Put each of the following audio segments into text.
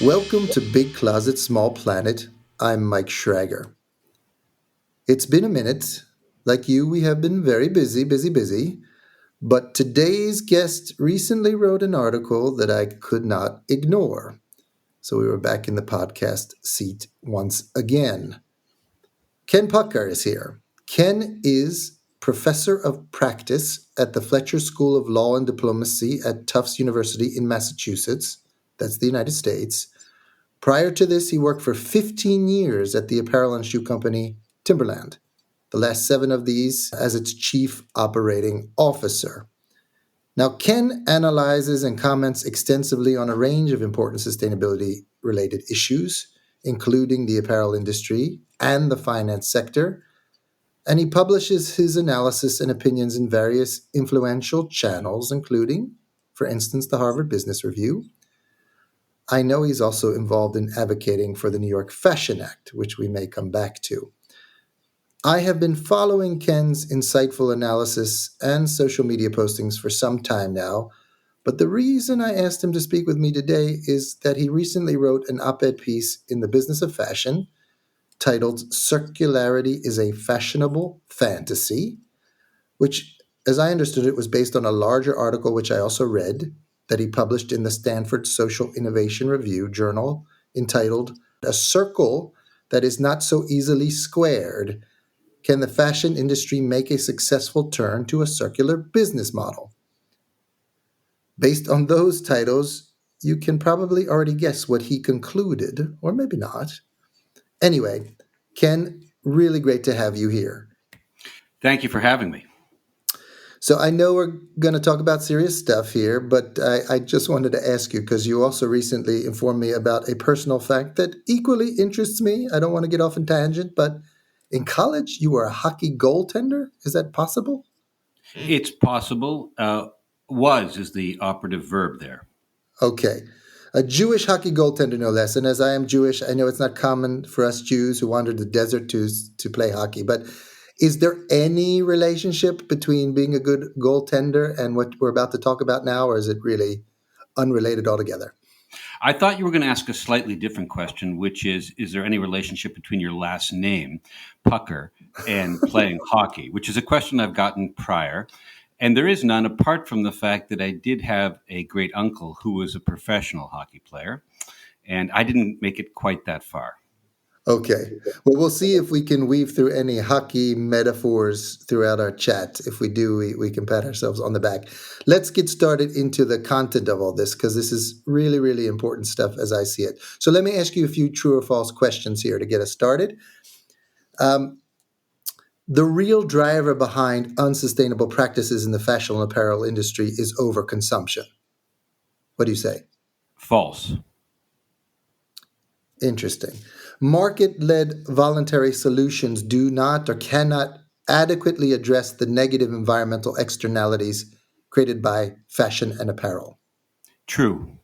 Welcome to Big Closet, Small Planet. I'm Mike Schrager. It's been a minute. Like you, we have been very busy. But today's guest recently wrote an article that I could not ignore. So we were back in the podcast seat once again. Ken Pucker is here. Ken is professor of practice at the Fletcher School of Law and Diplomacy at Tufts University in Massachusetts. That's the United States. Prior to this, he worked for 15 years at the apparel and shoe company Timberland, the last 7 of these as its chief operating officer. Now, Ken analyzes and comments extensively on a range of important sustainability related issues, including the apparel industry and the finance sector, and he publishes his analysis and opinions in various influential channels, including, for instance, the Harvard Business Review. I know he's also involved in advocating for the New York Fashion Act, which we may come back to. I have been following Ken's insightful analysis and social media postings for some time now, but the reason I asked him to speak with me today is that he recently wrote an op-ed piece in the Business of Fashion titled "Circularity is a Fashionable Fantasy," which, as I understood it, was based on a larger article which I also read that he published in the Stanford Social Innovation Review journal entitled "A Circle That Is Not So Easily Squared: Can the Fashion Industry Make a Successful Turn to a Circular Business Model?" Based on those titles, you can probably already guess what he concluded, or maybe not. Anyway, Ken, really great to have you here. Thank you for having me. So I know we're going to talk about serious stuff here, but I just wanted to ask you, because you also recently informed me about a personal fact that equally interests me. I don't want to get off in tangent, but in college, you were a hockey goaltender. Is that possible? It's possible. Was is the operative verb there. Okay. A Jewish hockey goaltender, no less. And as I am Jewish, I know it's not common for us Jews who wandered the desert to play hockey. But is there any relationship between being a good goaltender and what we're about to talk about now, or is it really unrelated altogether? I thought you were going to ask a slightly different question, which is there any relationship between your last name, Pucker, and playing hockey, which is a question I've gotten prior. And there is none, apart from the fact that I did have a great uncle who was a professional hockey player, and I didn't make it quite that far. Okay. Well, we'll see if we can weave through any hockey metaphors throughout our chat. If we do, we can pat ourselves on the back. Let's get started into the content of all this, because this is really, really important stuff as I see it. So let me ask you a few true or false questions here to get us started. The real driver behind unsustainable practices in the fashion and apparel industry is overconsumption. What do you say? False. Interesting. Market-led voluntary solutions do not or cannot adequately address the negative environmental externalities created by fashion and apparel. True.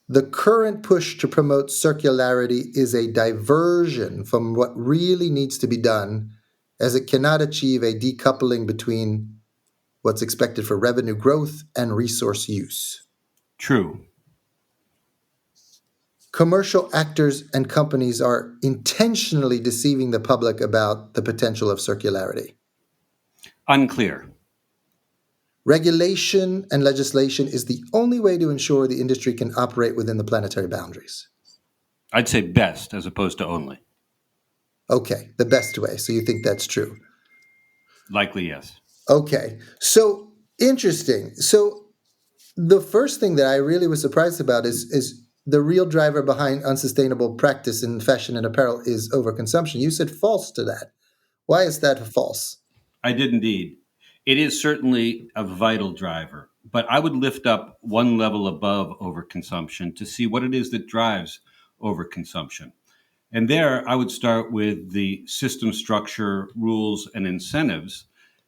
The current push to promote circularity is a diversion from what really needs to be done, as it cannot achieve a decoupling between what's expected for revenue growth and resource use. True. Commercial actors and companies are intentionally deceiving the public about the potential of circularity. Unclear. Regulation and legislation is the only way to ensure the industry can operate within the planetary boundaries. I'd say best as opposed to only. Okay, the best way. So you think that's true? Likely yes. Okay, so interesting. So the first thing that I really was surprised about is the real driver behind unsustainable practice in fashion and apparel is overconsumption. You said false to that. Why is that false? I did indeed. It is certainly a vital driver, but I would lift up one level above overconsumption to see what it is that drives overconsumption. And there, I would start with the system structure, rules, and incentives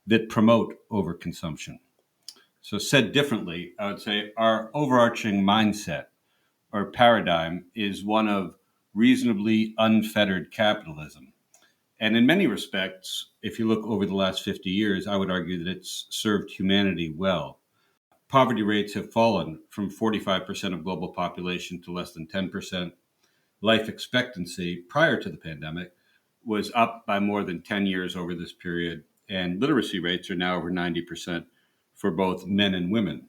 that promote overconsumption. So, said differently, I would say our overarching mindset or paradigm is one of reasonably unfettered capitalism. And in many respects, if you look over the last 50 years, I would argue that it's served humanity well. Poverty rates have fallen from 45% of global population to less than 10%. Life expectancy prior to the pandemic was up by more than 10 years over this period, and literacy rates are now over 90% for both men and women.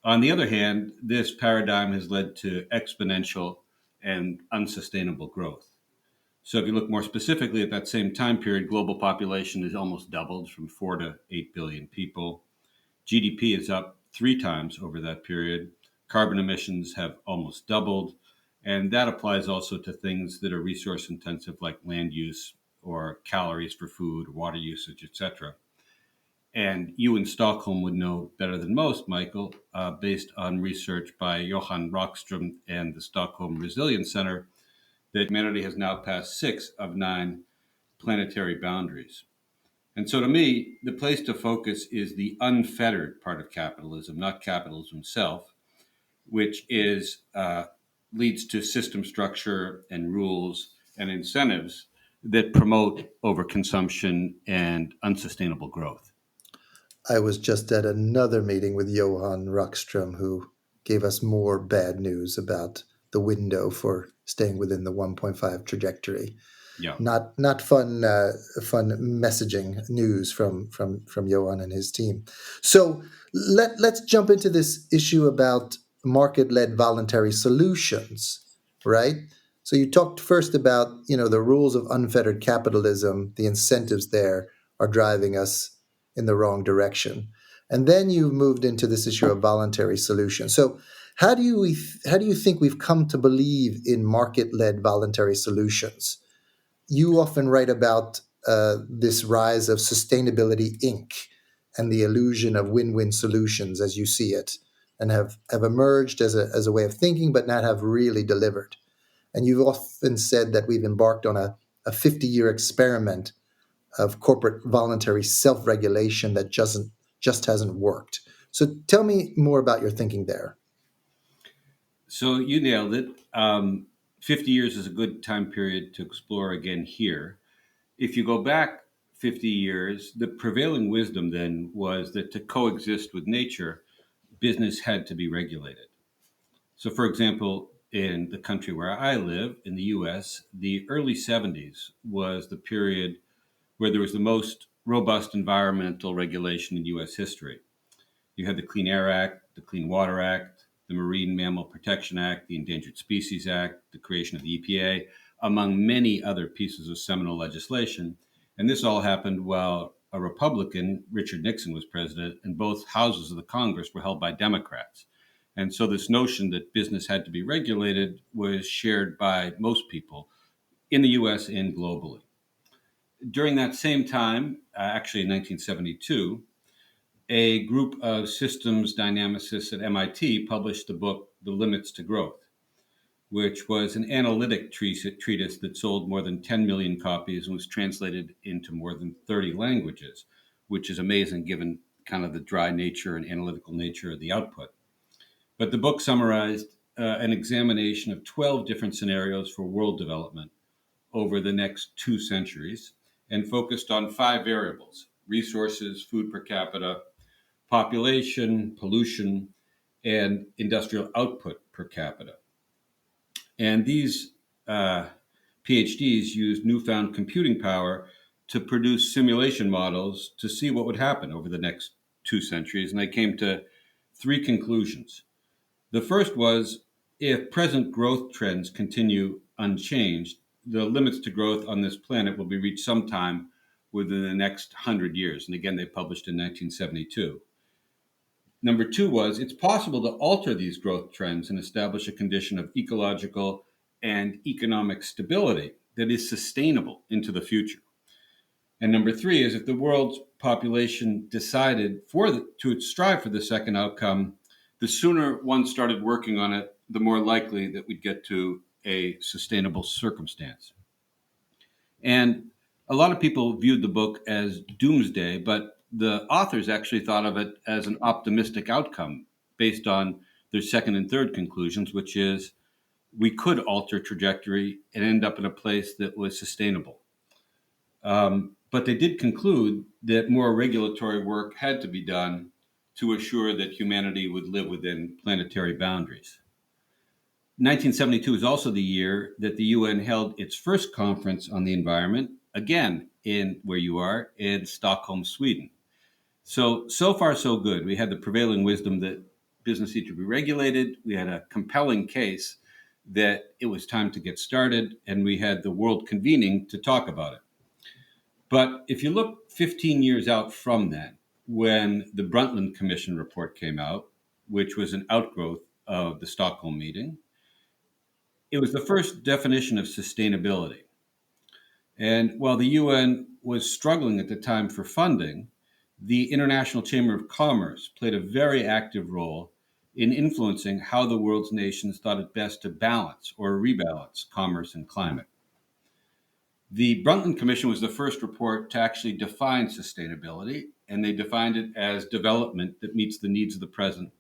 On the other hand, this paradigm has led to exponential and unsustainable growth. So, if you look more specifically at that same time period, global population has almost doubled from 4 to 8 billion people. GDP is up three times over that period. Carbon emissions have almost doubled. And that applies also to things that are resource intensive, like land use or calories for food, water usage, etc. And you in Stockholm would know better than most, Michael, based on research by Johan Rockström and the Stockholm Resilience Center, that humanity has now passed six of nine planetary boundaries. And so to me, the place to focus is the unfettered part of capitalism, not capitalism itself, which is leads to system structure and rules and incentives that promote overconsumption and unsustainable growth. I was just at another meeting with Johan Rockström, who gave us more bad news about the window for staying within the 1.5 trajectory. Yeah. Not fun messaging news from Johan and his team. So let's jump into this issue about market-led voluntary solutions, right? So you talked first about the rules of unfettered capitalism, the incentives there are driving us in the wrong direction, and then you moved into this issue of voluntary solutions. So how do you think we've come to believe in market-led voluntary solutions? You often write about this rise of sustainability Inc. and the illusion of win-win solutions as you see it, and have emerged as a way of thinking, but not have really delivered. And you've often said that we've embarked on a 50-year experiment of corporate voluntary self-regulation that just hasn't worked. So tell me more about your thinking there. So you nailed it. 50 years is a good time period to explore again here. If you go back 50 years, the prevailing wisdom then was that to coexist with nature, business had to be regulated. So, for example, in the country where I live, in the US, the early 70s was the period where there was the most robust environmental regulation in US history. You had the Clean Air Act, the Clean Water Act, the Marine Mammal Protection Act, the Endangered Species Act, the creation of the EPA, among many other pieces of seminal legislation. And this all happened while a Republican, Richard Nixon, was president, and both houses of the Congress were held by Democrats. And so this notion that business had to be regulated was shared by most people in the US and globally. During that same time, actually in 1972, a group of systems dynamicists at MIT published the book The Limits to Growth, which was an analytic treatise that sold more than 10 million copies and was translated into more than 30 languages, which is amazing given kind of the dry nature and analytical nature of the output. But the book summarized an examination of 12 different scenarios for world development over the next 2 centuries and focused on five variables: resources, food per capita, population, pollution, and industrial output per capita. And these PhDs used newfound computing power to produce simulation models to see what would happen over the next 2 centuries. And they came to three conclusions. The first was, if present growth trends continue unchanged, the limits to growth on this planet will be reached sometime within the next 100 years. And again, they published in 1972. Number two was, it's possible to alter these growth trends and establish a condition of ecological and economic stability that is sustainable into the future. And number three is, if the world's population decided to strive for the second outcome, the sooner one started working on it, the more likely that we'd get to a sustainable circumstance. And a lot of people viewed the book as doomsday, but the authors actually thought of it as an optimistic outcome based on their second and third conclusions, which is we could alter trajectory and end up in a place that was sustainable. But they did conclude that more regulatory work had to be done to assure that humanity would live within planetary boundaries. 1972 is also the year that the UN held its first conference on the environment, again in where you are, in Stockholm, Sweden. So far, so good. We had the prevailing wisdom that business needed to be regulated. We had a compelling case that it was time to get started, and we had the world convening to talk about it. But if you look 15 years out from then, when the Brundtland Commission report came out, which was an outgrowth of the Stockholm meeting, it was the first definition of sustainability. And while the UN was struggling at the time for funding, the International Chamber of Commerce played a very active role in influencing how the world's nations thought it best to balance or rebalance commerce and climate. The Brundtland Commission was the first report to actually define sustainability, and they defined it as development that meets the needs of the present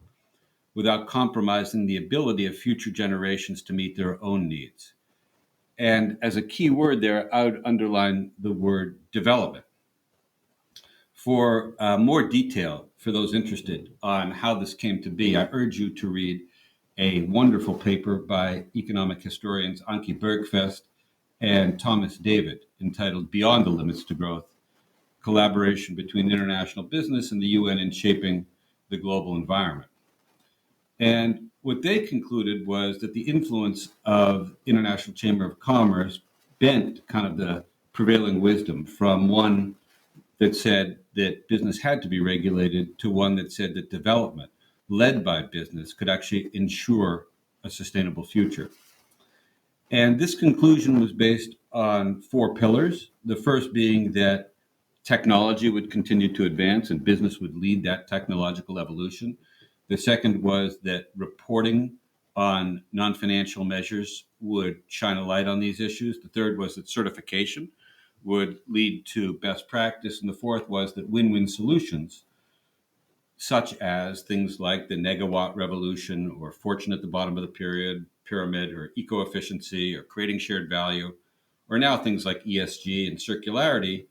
without compromising the ability of future generations to meet their own needs. And as a key word there, I would underline the word development. For more detail, for those interested on how this came to be, I urge you to read a wonderful paper by economic historians Anki Bergfest and Thomas David entitled Beyond the Limits to Growth: Collaboration Between International Business and the UN in Shaping the Global Environment. And what they concluded was that the influence of International Chamber of Commerce bent kind of the prevailing wisdom from one that said that business had to be regulated to one that said that development led by business could actually ensure a sustainable future. And this conclusion was based on four pillars. The first being that technology would continue to advance and business would lead that technological evolution. The second was that reporting on non financial measures would shine a light on these issues. The third was that certification would lead to best practice. And the fourth was that win win solutions, such as things like the negawatt revolution or fortune at the bottom of the pyramid or eco efficiency or creating shared value, or now things like ESG and circularity,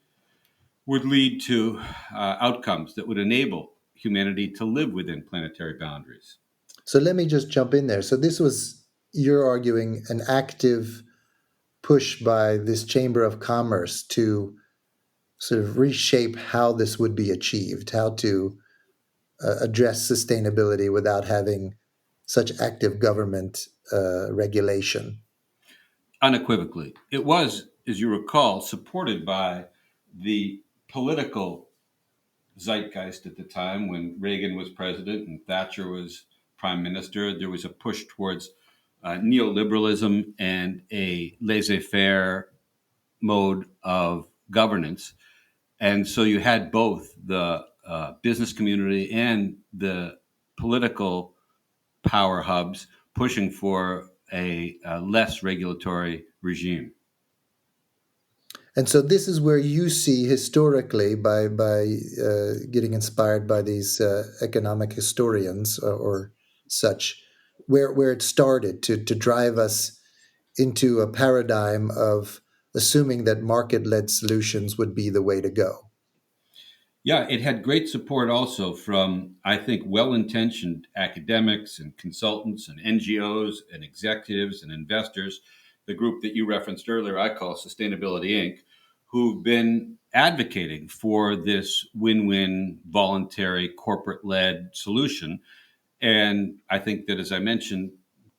would lead to outcomes that would enable humanity to live within planetary boundaries. So let me just jump in there. So this was, you're arguing, an active push by this Chamber of Commerce to sort of reshape how this would be achieved, how to address sustainability without having such active government regulation. Unequivocally. It was, as you recall, supported by the political zeitgeist at the time when Reagan was president and Thatcher was prime minister. There was a push towards neoliberalism and a laissez faire mode of governance. And so you had both the business community and the political power hubs pushing for a less regulatory regime. And so this is where you see historically, by getting inspired by these economic historians or such, where it started to drive us into a paradigm of assuming that market-led solutions would be the way to go. Yeah, it had great support also from, I think, well intentioned academics and consultants and NGOs and executives and investors. The group that you referenced earlier, I call Sustainability Inc., who've been advocating for this win win voluntary corporate led solution. And I think that, as I mentioned,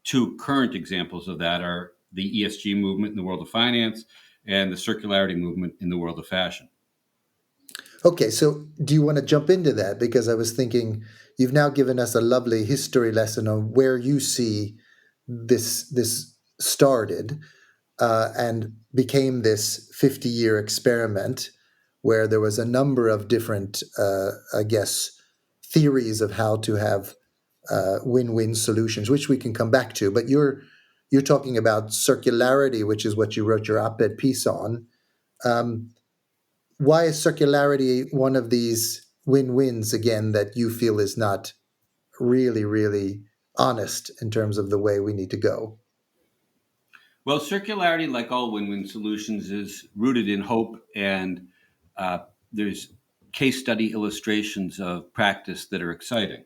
two current examples of that are the ESG movement in the world of finance and the circularity movement in the world of fashion. Okay, so do you want to jump into that? Because I was thinking you've now given us a lovely history lesson on where you see this started and became this 50-year experiment where there was a number of different, I guess, theories of how to have win-win solutions, which we can come back to. But you're talking about circularity, which is what you wrote your op-ed piece on. Um, why is circularity one of these win-wins again that you feel is not really, really honest in terms of the way we need to go? Well, circularity, like all win win solutions, is rooted in hope. And there's case study illustrations of practice that are exciting.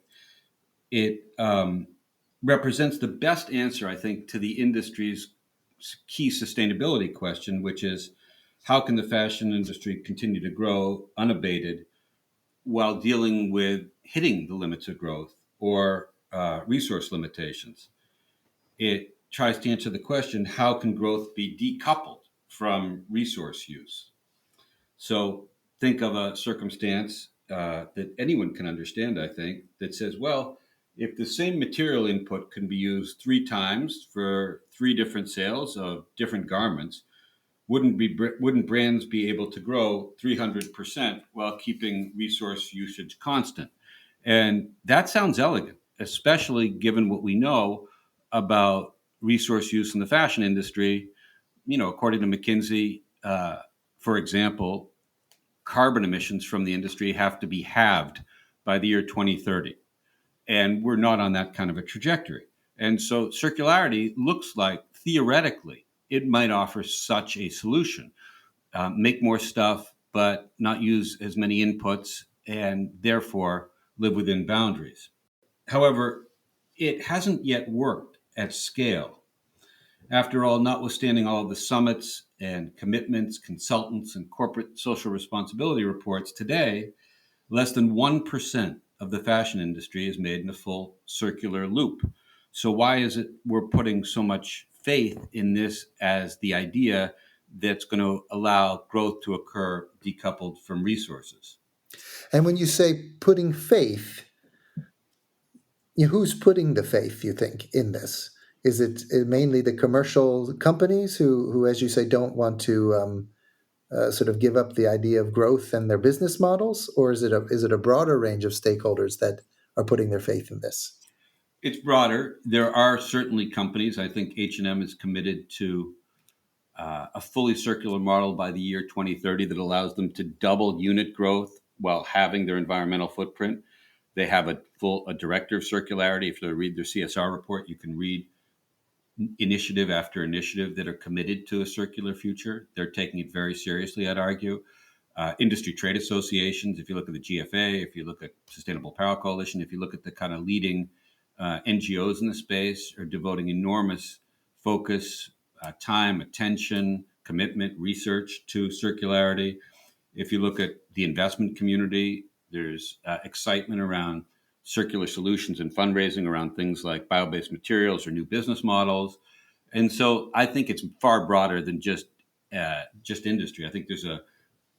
It represents the best answer, I think, to the industry's key sustainability question, which is how can the fashion industry continue to grow unabated while dealing with hitting the limits of growth or resource limitations? It tries to answer the question how can growth be decoupled from resource use? So think of a circumstance that anyone can understand, I think, that says, well, if the same material input can be used three times for three different sales of different garments, wouldn't brands be able to grow 300% while keeping resource usage constant? And that sounds elegant, especially given what we know about resource use in the fashion industry. According to McKinsey, for example, carbon emissions from the industry have to be halved by the year 2030. And we're not on that kind of a trajectory. And so circularity looks like theoretically it might offer such a solution. Make more stuff, but not use as many inputs and therefore live within boundaries. However, it hasn't yet worked at scale. After all, notwithstanding all of the summits and commitments, consultants, and corporate social responsibility reports, today, less than 1% of the fashion industry is made in a full circular loop. So, why is it we're putting so much faith in this as the idea that's going to allow growth to occur decoupled from resources? And when you say putting faith, who's putting the faith, you think, in this? Is it mainly the commercial companies who, as you say, don't want to sort of give up the idea of growth and their business models, or is it a broader range of stakeholders that are putting their faith in this? It's broader. There are certainly companies. I think H&M is committed to a fully circular model by the year 2030 that allows them to double unit growth while having their environmental footprint. They have a director of circularity. If you read their CSR report, you can read initiative after initiative that are committed to a circular future. They're taking it very seriously, I'd argue. Industry trade associations, if you look at the GFA, if you look at Sustainable Apparel Coalition, if you look at the kind of leading NGOs in the space, are devoting enormous focus, time, attention, commitment, research to circularity. If you look at the investment community, there's excitement around circular solutions and fundraising around things like bio-based materials or new business models. And so I think it's far broader than just industry. I think there's a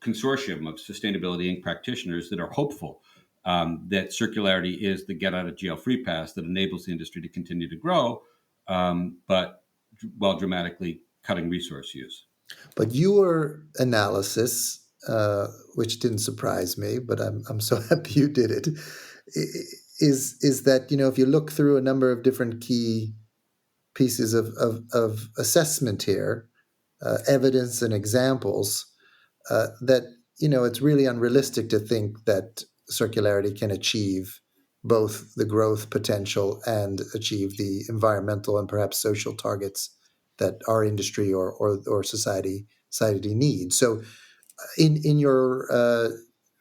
consortium of sustainability Inc. practitioners that are hopeful that circularity is the get out of jail free pass that enables the industry to continue to grow, but while dramatically cutting resource use. But your analysis, which didn't surprise me, but I'm so happy you did it, is that if you look through a number of different key pieces of assessment here, evidence and examples, that it's really unrealistic to think that circularity can achieve both the growth potential and achieve the environmental and perhaps social targets that our industry or society needs. So, in your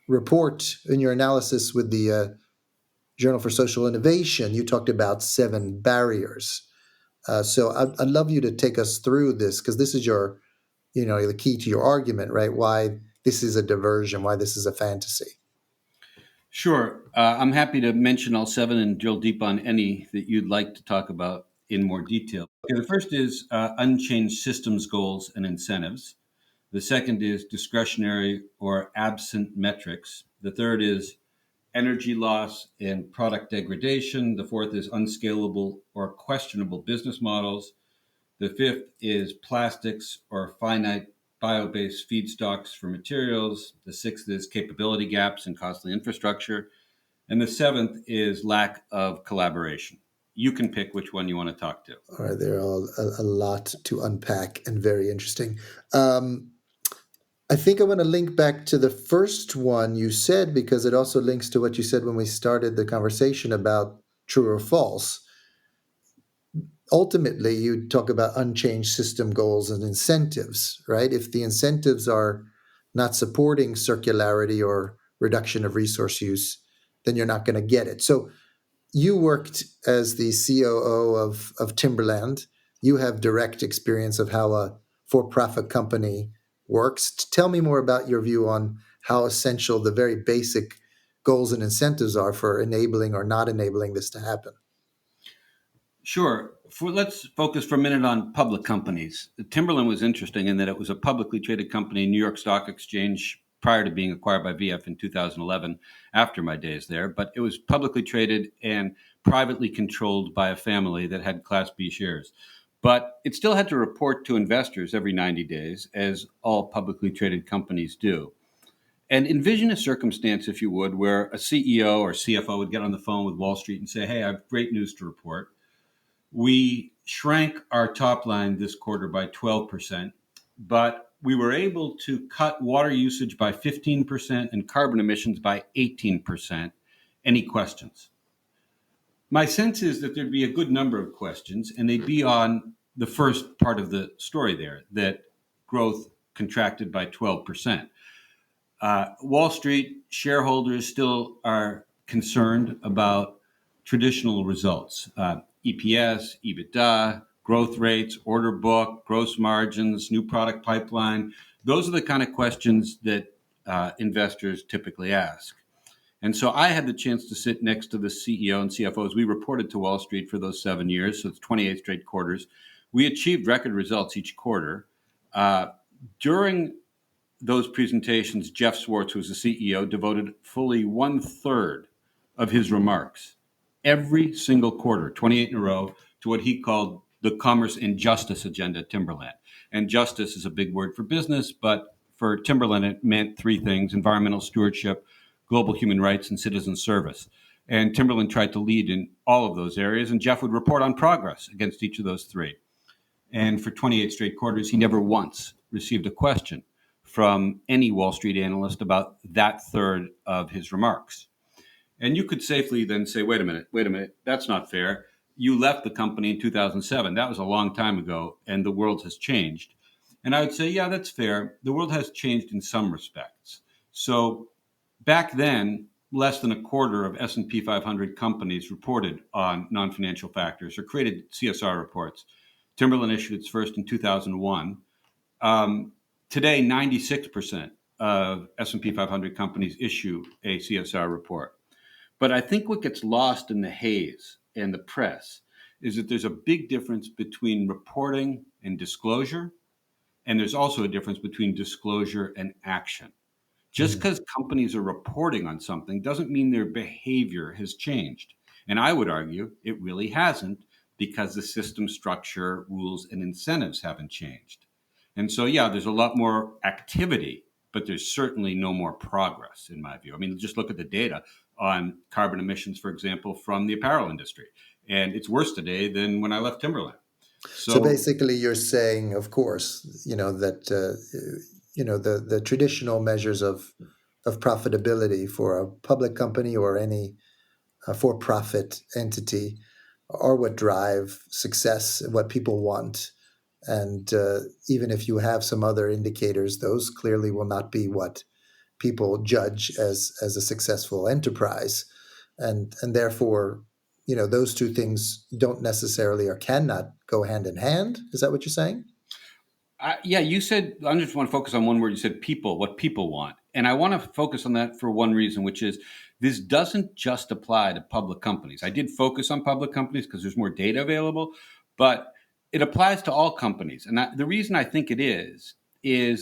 report, in your analysis with the Journal for Social Innovation, you talked about 7 barriers. So, I'd love you to take us through this because this is the key to your argument, right? Why this is a diversion, why this is a fantasy. Sure. I'm happy to mention all 7 and drill deep on any that you'd like to talk about in more detail. Okay, the first is unchanged systems goals and incentives. The second is discretionary or absent metrics. The third is energy loss and product degradation. The fourth is unscalable or questionable business models. The fifth is plastics or finite bio-based feedstocks for materials. The sixth is capability gaps and costly infrastructure. And the seventh is lack of collaboration. You can pick which one you want to talk to. All right, there are a lot to unpack and very interesting. I think I want to link back to the first one you said because it also links to what you said when we started the conversation about true or false. Ultimately, you talk about unchanged system goals and incentives, right? If the incentives are not supporting circularity reduction of resource use, then you're not going to get it. So you worked as the COO of Timberland. You have direct experience of how a for-profit company works. Tell me more about your view on how essential the very basic goals and incentives are for enabling or not enabling this to happen. Sure. Let's focus for a minute on public companies. Timberland was interesting in that it was a publicly traded company, New York Stock Exchange, prior to being acquired by VF in 2011, after my days there. But it was publicly traded and privately controlled by a family that had Class B shares. But it still had to report to investors every 90 days, as all publicly traded companies do. And envision a circumstance, if you would, where a CEO or CFO would get on the phone with Wall Street and say, "Hey, I have great news to report. We shrank our top line this quarter by 12%, but we were able to cut water usage by 15% and carbon emissions by 18%. Any questions?" My sense is that there'd be a good number of questions, and they'd be on the first part of the story there, that growth contracted by 12%. Wall Street shareholders still are concerned about traditional results, EPS, EBITDA, growth rates, order book, gross margins, new product pipeline. Those are the kind of questions that investors typically ask. And so I had the chance to sit next to the CEO and CFO as we reported to Wall Street for those 7 years. So it's 28 straight quarters. We achieved record results each quarter. During those presentations, Jeff Swartz, who was the CEO, devoted fully 1/3 of his remarks every single quarter, 28 in a row, to what he called the commerce and justice agenda at Timberland. And justice is a big word for business, but for Timberland, it meant three things: environmental stewardship, global human rights, and citizen service. And Timberland tried to lead in all of those areas, and Jeff would report on progress against each of those three. And for 28 straight quarters, he never once received a question from any Wall Street analyst about that third of his remarks. And you could safely then say, wait a minute, that's not fair. You left the company in 2007. That was a long time ago, and the world has changed. And I would say, yeah, that's fair. The world has changed in some respects. So back then, less than a quarter of S&P 500 companies reported on non-financial factors or created CSR reports. Timberland issued its first in 2001. Today, 96% of S&P 500 companies issue a CSR report. But I think what gets lost in the haze and the press is that there's a big difference between reporting and disclosure, and there's also a difference between disclosure and action. Just because companies are reporting on something doesn't mean their behavior has changed. And I would argue it really hasn't, because the system structure, rules, and incentives haven't changed. And so, yeah, there's a lot more activity, but there's certainly no more progress, in my view. I mean, just look at the data on carbon emissions, for example, from the apparel industry. And it's worse today than when I left Timberland. So So, basically, you're saying, of course, that the traditional measures of profitability for a public company or any for-profit entity are what drive success, what people want. And even if you have some other indicators, those clearly will not be what people judge as a successful enterprise. And therefore, those two things don't necessarily or cannot go hand in hand. Is that what you're saying? yeah, you said, I just want to focus on one word. You said people, what people want. And I want to focus on that for one reason, which is this doesn't just apply to public companies. I did focus on public companies because there's more data available, but it applies to all companies. And the reason I think it is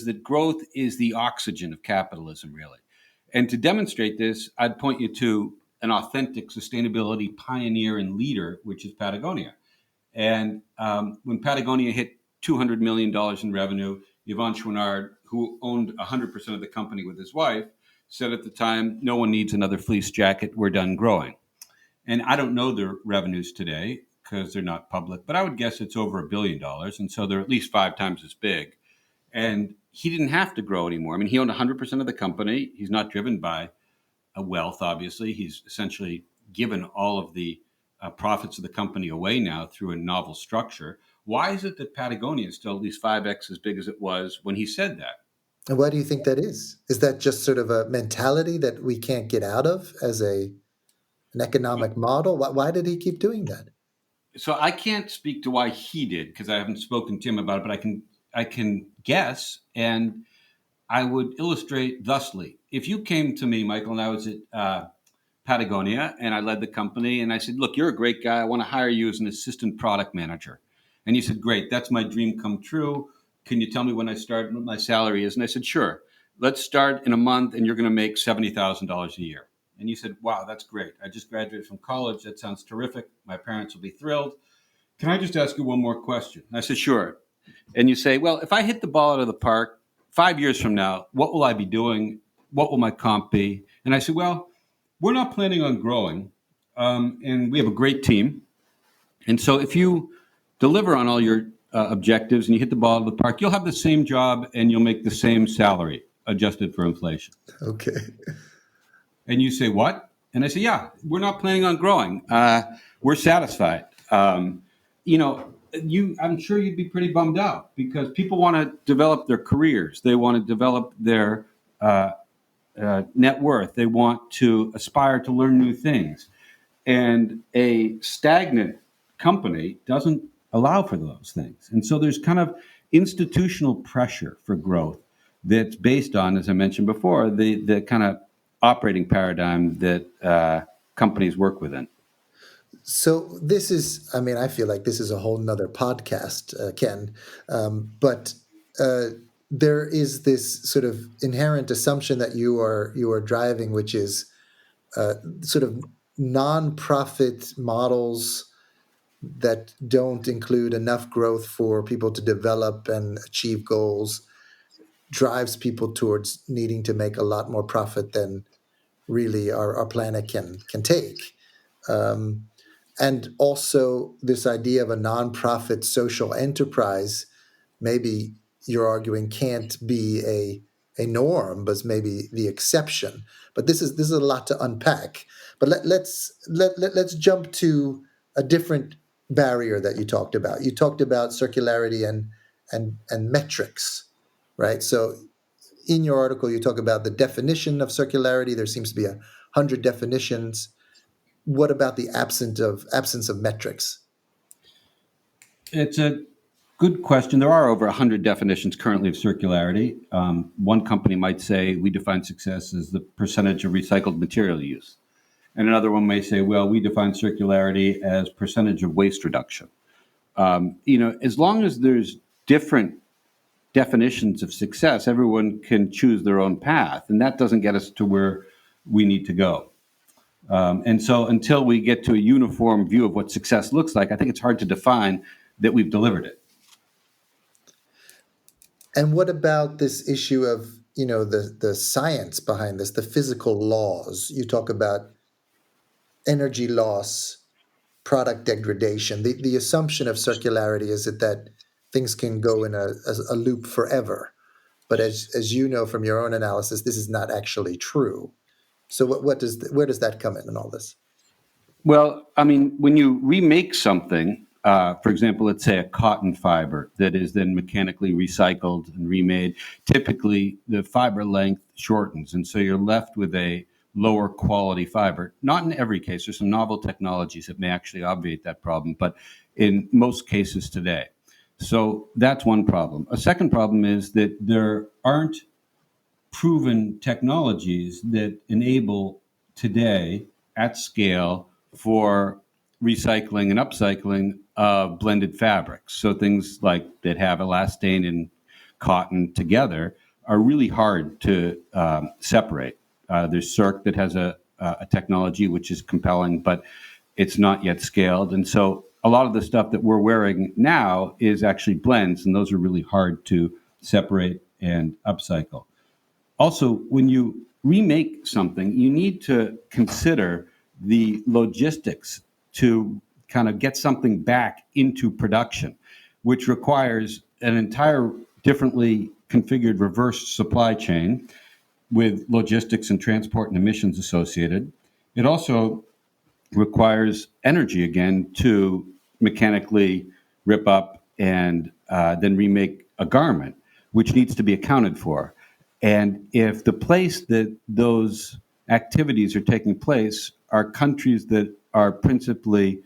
that growth is the oxygen of capitalism, really. And to demonstrate this, I'd point you to an authentic sustainability pioneer and leader, which is Patagonia. And when Patagonia hit $200 million in revenue, Yvon Chouinard, who owned 100% of the company with his wife, said at the time, "No one needs another fleece jacket. We're done growing." And I don't know their revenues today because they're not public, but I would guess it's over $1 billion. And so they're at least 5 times as big. And he didn't have to grow anymore. I mean, he owned 100% of the company. He's not driven by a wealth, obviously. He's essentially given all of the profits of the company away now through a novel structure. Why is it that Patagonia is still at least 5x as big as it was when he said that? And why do you think that is? Is that just sort of a mentality that we can't get out of as an economic model? Why did he keep doing that? So I can't speak to why he did because I haven't spoken to him about it, but I can guess, and I would illustrate thusly. If you came to me, Michael, and I was at Patagonia, and I led the company. And I said, "Look, you're a great guy. I want to hire you as an assistant product manager." And you said, "Great, that's my dream come true. Can you tell me when I start and what my salary is?" And I said, "Sure. Let's start in a month, and you're going to make $70,000 a year." And you said, "Wow, that's great. I just graduated from college. That sounds terrific. My parents will be thrilled. Can I just ask you one more question?" And I said, "Sure." And you say, "Well, if I hit the ball out of the park 5 years from now, what will I be doing? What will my comp be?" And I said, "Well, we're not planning on growing, and we have a great team. And so if you deliver on all your objectives and you hit the ball out of the park, you'll have the same job and you'll make the same salary adjusted for inflation." Okay. And you say, "What?" And I say, "Yeah, we're not planning on growing. We're satisfied." I'm sure you'd be pretty bummed out because people want to develop their careers. They want to develop their net worth. They want to aspire to learn new things. And a stagnant company doesn't allow for those things. And so there's kind of institutional pressure for growth that's based on, as I mentioned before, the kind of operating paradigm that companies work within. So this is, I mean, I feel like this is a whole nother podcast, Ken. But uh, there is this sort of inherent assumption that you are driving, which is sort of non-profit models that don't include enough growth for people to develop and achieve goals drives people towards needing to make a lot more profit than really our planet can take. Um, and also this idea of a nonprofit social enterprise, maybe you're arguing can't be a norm, but maybe the exception. But this is a lot to unpack. But let's jump to a different barrier that you talked about. You talked about circularity and metrics, right? So in your article, you talk about the definition of circularity. There seems to be 100 definitions. What about the absence of metrics? It's a good question. There are over 100 definitions currently of circularity. One company might say we define success as the percentage of recycled material use. And another one may say, well, we define circularity as percentage of waste reduction. As long as there's different definitions of success, everyone can choose their own path, and that doesn't get us to where we need to go. And so, until we get to a uniform view of what success looks like, I think it's hard to define that we've delivered it. And what about this issue of the science behind this, the physical laws? You talk about energy loss, product degradation. The assumption of circularity is that things can go in a loop forever. But as you know from your own analysis, this is not actually true. So where does that come in all this? Well, I mean, when you remake something, for example, let's say a cotton fiber that is then mechanically recycled and remade, typically the fiber length shortens. And so you're left with a lower quality fiber. Not in every case, there's some novel technologies that may actually obviate that problem, but in most cases today. So that's one problem. A second problem is that there aren't proven technologies that enable today at scale for recycling and upcycling of blended fabrics. So things like that have elastane and cotton together are really hard to separate. There's Circ that has a technology which is compelling, but it's not yet scaled. And so a lot of the stuff that we're wearing now is actually blends, and those are really hard to separate and upcycle. Also, when you remake something, you need to consider the logistics to kind of get something back into production, which requires an entire differently configured reverse supply chain with logistics and transport and emissions associated. It also requires energy again to mechanically rip up and then remake a garment, which needs to be accounted for. And if the place that those activities are taking place are countries that are principally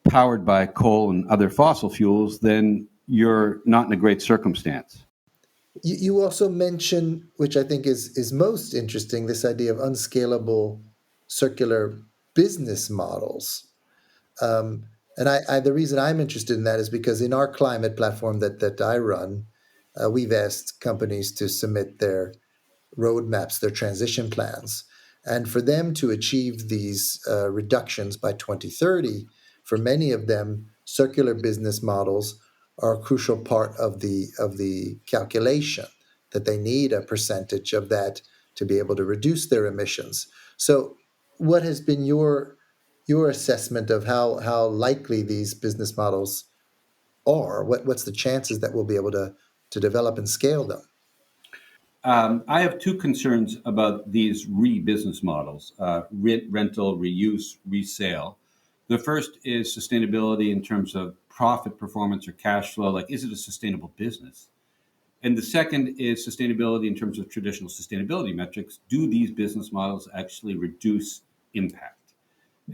powered by coal and other fossil fuels, then you're not in a great circumstance. You also mention, which I think is most interesting, this idea of unscalable circular business models. And the reason I'm interested in that is because in our climate platform that I run, we've asked companies to submit their roadmaps, their transition plans. And for them to achieve these reductions by 2030, for many of them, circular business models are a crucial part of the calculation, that they need a percentage of that to be able to reduce their emissions. So, what has been your assessment of how likely these business models are? What's the chances that we'll be able to develop and scale them? I have two concerns about these business models: rental, reuse, resale. The first is sustainability in terms of profit performance or cash flow. Like, is it a sustainable business? And the second is sustainability in terms of traditional sustainability metrics. Do these business models actually reduce impact?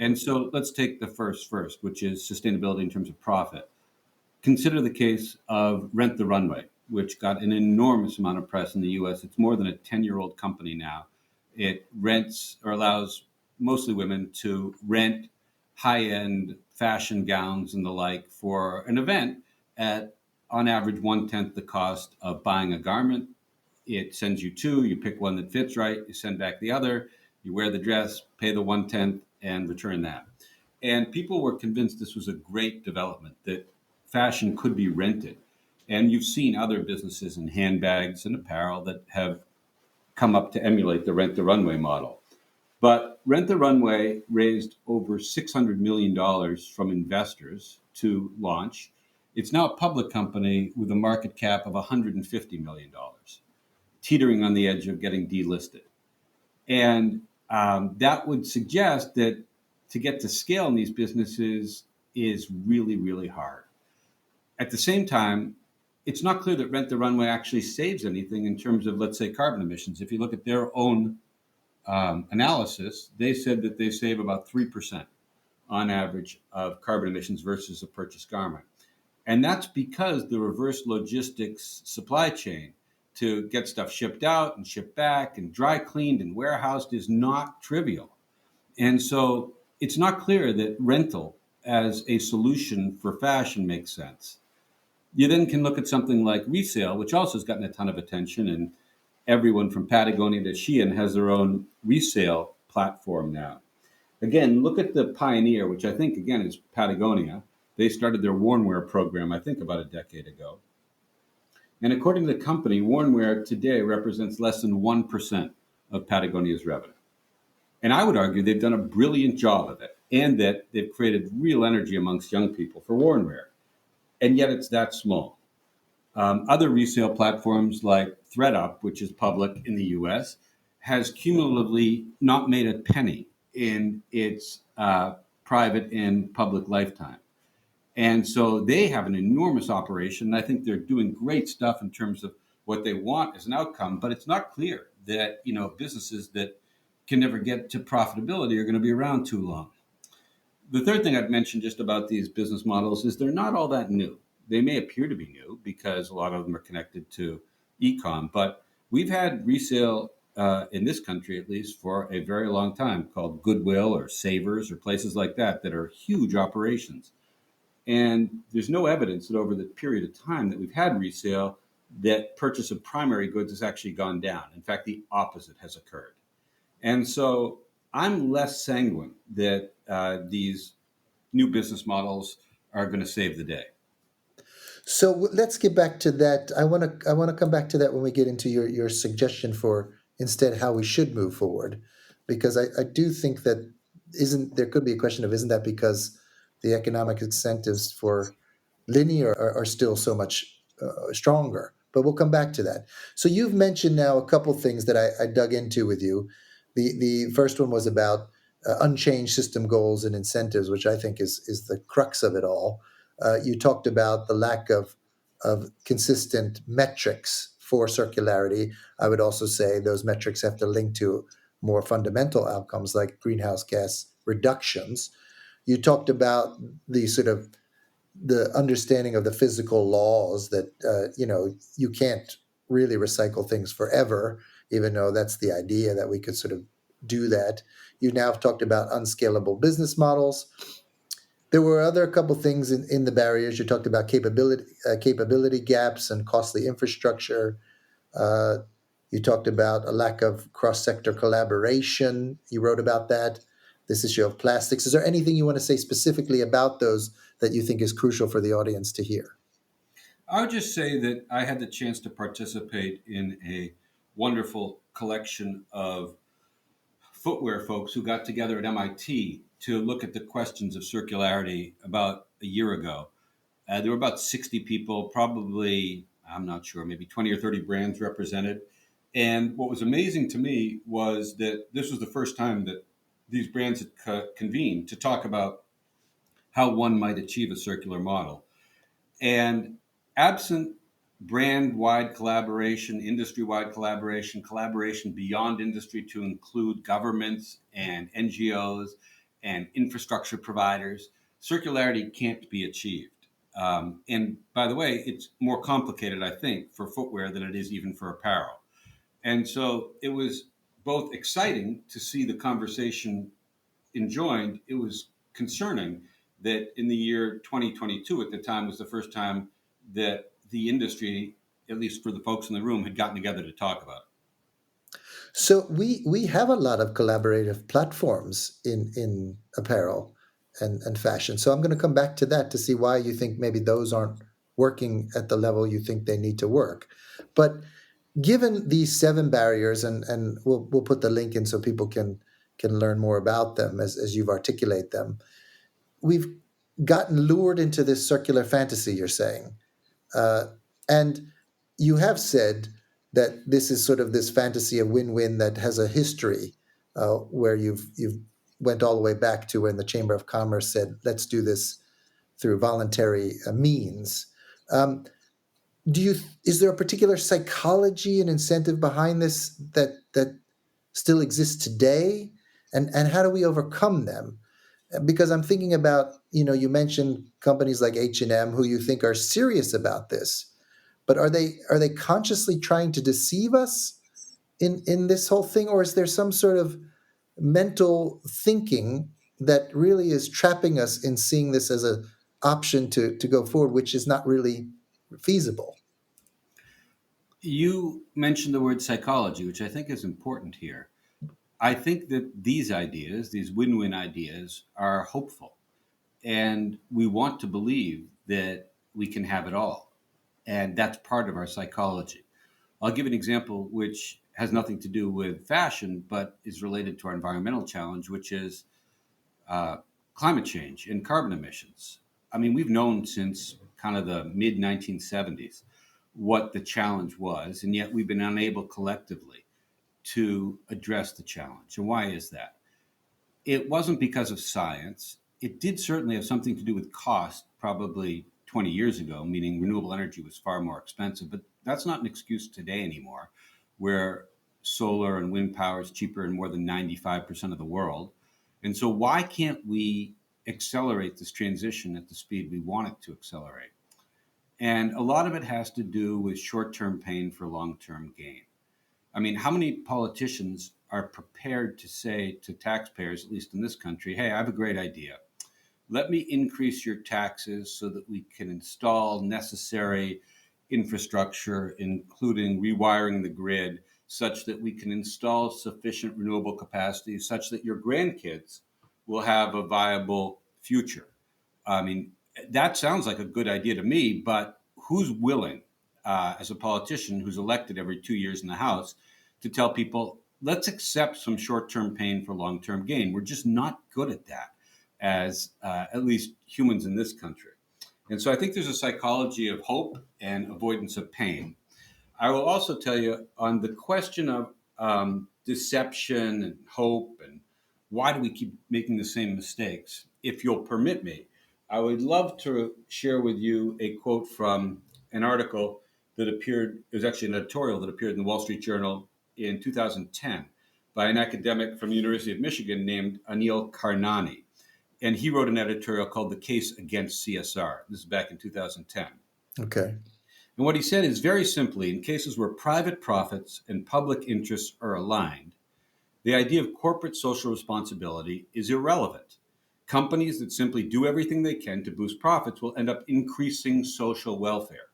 And so let's take the first, which is sustainability in terms of profit. Consider the case of Rent the Runway, which got an enormous amount of press in the US. It's more than a 10-year-old company now. It rents or allows mostly women to rent high end fashion gowns and the like for an event at, on average, one tenth the cost of buying a garment. It sends you two, you pick one that fits right, you send back the other, you wear the dress, pay the one tenth, and return that. And people were convinced this was a great development, that fashion could be rented. And you've seen other businesses in handbags and apparel that have come up to emulate the Rent the Runway model. But Rent the Runway raised over $600 million dollars from investors to launch. It's now a public company with a market cap of $150 million dollars, teetering on the edge of getting delisted. And that would suggest that to get to scale in these businesses is really, really hard. At the same time, it's not clear that Rent the Runway actually saves anything in terms of, let's say, carbon emissions. If you look at their own analysis, they said that they save about 3% on average of carbon emissions versus a purchased garment. And that's because the reverse logistics supply chain to get stuff shipped out and shipped back and dry cleaned and warehoused is not trivial. And so it's not clear that rental as a solution for fashion makes sense. You then can look at something like resale, which also has gotten a ton of attention, and everyone from Patagonia to Shein has their own resale platform now. Again, look at the Pioneer, which I think, again, is Patagonia. They started their Wornwear program, I think, about a decade ago. And according to the company, Wornwear today represents less than 1% of Patagonia's revenue. And I would argue they've done a brilliant job of it, and that they've created real energy amongst young people for Wornwear. And yet it's that small. Other resale platforms like ThreadUp, which is public in the US, has cumulatively not made a penny in its private and public lifetime. And so they have an enormous operation. I think they're doing great stuff in terms of what they want as an outcome, but it's not clear that, businesses that can never get to profitability are going to be around too long. The third thing I'd mention just about these business models is they're not all that new. They may appear to be new because a lot of them are connected to e-com, but we've had resale in this country, at least, for a very long time, called Goodwill or Savers or places like that that are huge operations. And there's no evidence that over the period of time that we've had resale, that purchase of primary goods has actually gone down. In fact, the opposite has occurred. And so I'm less sanguine that these new business models are going to save the day. So let's get back to that. I want to come back to that when we get into your suggestion for instead how we should move forward, because I do think that isn't there could be a question of isn't that because the economic incentives for linear are still so much stronger. But we'll come back to that. So you've mentioned now a couple things that I dug into with you. The first one was about unchanged system goals and incentives, which I think is the crux of it all. You talked about the lack of consistent metrics for circularity, I would also say those metrics have to link to more fundamental outcomes like greenhouse gas reductions. You talked about the sort of the understanding of the physical laws that you can't really recycle things forever, even though that's the idea that we could sort of do that. You now have talked about unscalable business models. There were other couple things in the barriers. You talked about capability gaps and costly infrastructure. Uh, you talked about a lack of cross sector collaboration. You wrote about that. This issue of plastics. Is there anything you want to say specifically about those that you think is crucial for the audience to hear? I would just say that I had the chance to participate in a wonderful collection of footwear folks who got together at MIT to look at the questions of circularity about a year ago. There were about 60 people, probably, I'm not sure, maybe 20 or 30 brands represented. And what was amazing to me was that this was the first time that these brands had convened to talk about how one might achieve a circular model. And absent brand wide collaboration, industry wide collaboration, collaboration beyond industry to include governments and NGOs and infrastructure providers, circularity can't be achieved. And by the way, it's more complicated, I think, for footwear than it is even for apparel. And so it was both exciting to see the conversation enjoined. It was concerning that in the year 2022, at the time, was the first time that the industry, at least for the folks in the room, had gotten together to talk about it. So we have a lot of collaborative platforms in apparel and fashion. So I'm going to come back to that to see why you think maybe those aren't working at the level you think they need to work. But given these seven barriers, and we'll put the link in so people can learn more about them as you've articulate them. We've gotten lured into this circular fantasy. You're saying. Uh, and you have said that this is sort of this fantasy of win-win that has a history where you've went all the way back to when the Chamber of Commerce said, "Let's do this through voluntary means." Um, do you is there a particular psychology and incentive behind this that still exists today, and how do we overcome them? Because I'm thinking about, you mentioned companies like H&M who you think are serious about this, but are they consciously trying to deceive us in this whole thing, or is there some sort of mental thinking that really is trapping us in seeing this as a option to go forward, which is not really feasible? You mentioned the word psychology, which I think is important here. I think that these ideas, these win win ideas, are hopeful. And we want to believe that we can have it all. And that's part of our psychology. I'll give an example which has nothing to do with fashion, but is related to our environmental challenge, which is uh, climate change and carbon emissions. I mean, we've known since kind of the mid 1970s what the challenge was, and yet we've been unable collectively to address the challenge. And why is that? It wasn't because of science. It did certainly have something to do with cost, probably 20 years ago, meaning renewable energy was far more expensive. But that's not an excuse today anymore, where solar and wind power is cheaper in more than 95% of the world. And so, why can't we accelerate this transition at the speed we want it to accelerate? And a lot of it has to do with short term pain for long term gain. I mean, how many politicians are prepared to say to taxpayers, at least in this country, hey, I have a great idea. Let me increase your taxes so that we can install necessary infrastructure, including rewiring the grid, such that we can install sufficient renewable capacity, such that your grandkids will have a viable future. I mean, that sounds like a good idea to me, but who's willing, as a politician who's elected every 2 years in the House, to tell people, let's accept some short term pain for long term gain? We're just not good at that as at least humans in this country. And so I think there's a psychology of hope and avoidance of pain. I will also tell you on the question of deception and hope and why do we keep making the same mistakes? If you'll permit me, I would love to share with you a quote from an article that appeared. It was actually an editorial that appeared in the Wall Street Journal in 2010 by an academic from the University of Michigan named Anil Karnani. And he wrote an editorial called The Case Against CSR. This is back in 2010. Okay. And what he said is very simply, in cases where private profits and public interests are aligned, the idea of corporate social responsibility is irrelevant. Companies that simply do everything they can to boost profits will end up increasing social welfare.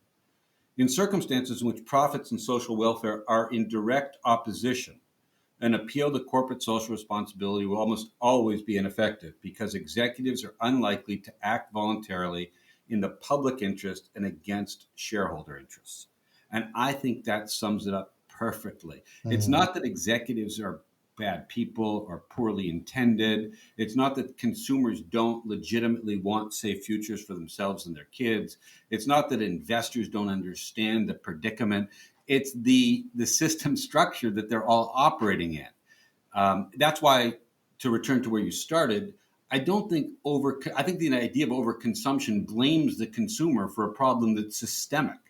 In circumstances in which profits and social welfare are in direct opposition, an appeal to corporate social responsibility will almost always be ineffective because executives are unlikely to act voluntarily in the public interest and against shareholder interests. And I think that sums it up perfectly. It's Mm. not that executives are bad people or poorly intended. It's not that consumers don't legitimately want safe futures for themselves and their kids. It's not that investors don't understand the predicament. It's the system structure that they're all operating in. That's why, to return to where you started, I don't think over. I think the idea of overconsumption blames the consumer for a problem that's systemic,